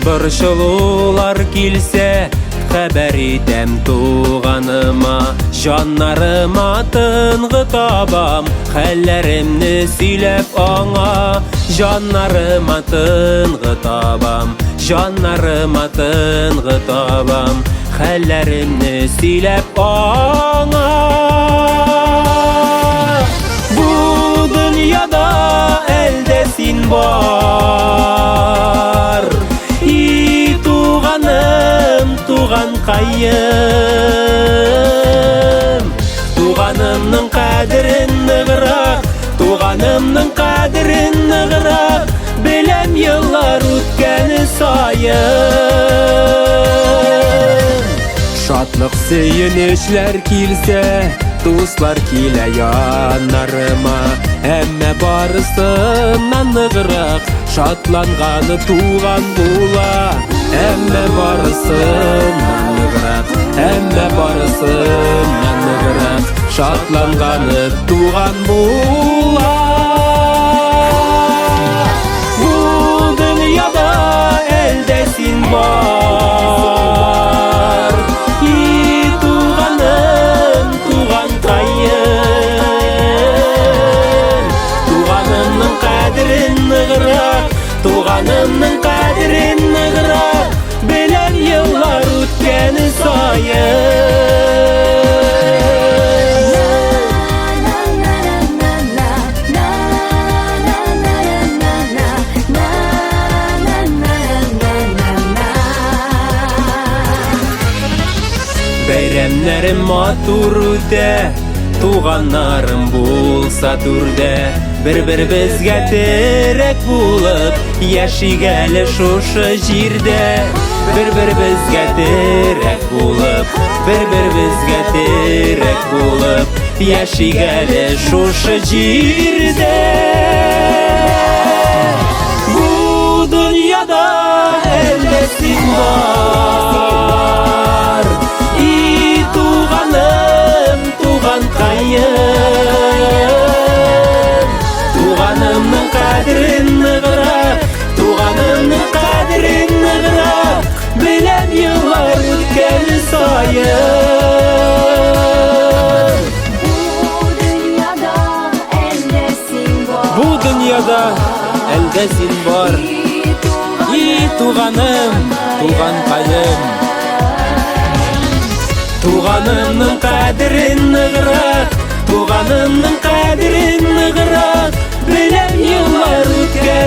борчулуулар килсе, хәбәр итәм туганыма. Жаннарыма тынгы табам, хәлләремне сөйләп аңа. Жаннарыма тынгы табам, жаннарыма тынгы табам, хәлләремне сөйләп аңа. Бу дөньяда әлдә син бар, и туганым, туганкаем. Туганымның кадерен ныграк, туганымның кадерен ныграк, беләм еллар үткәне саен. Шатлык сөенечләр килсә, дуслар килә яннарыма. Әммә барысыннан ныграк, шатланганы туган була. Әммә барысыннан ныграк, әммә барысыннан ныграк, шатланганы туган була. Бу дөньяда әлдә син бар, и туганым, туганкаем. Туганымның кадерен ныграк, туганымның кадерен ныграк, беләм еллар үткәне саен. Бәйрәмнәрем матур үтә, туганнарым булса түрдә. Бер-беребезгә терәк булып, яшик әле шушы җирдә. Бер-беребезгә терәк булып, бер-беребезгә терәк булып, яшик әле шушы җирдә. Бу дөньяда әлдә син бар, и туганым, туганкаем. Туганымның кадерен ныграк, туганымның кадерен ныграк, беләм еллар үткәне саен. Бу дөньяда әлдә син бар, и туганым, туганкаем. Туганымның кадерен ныграк, туганымның кадерен ныграк, беләм еллар үткәне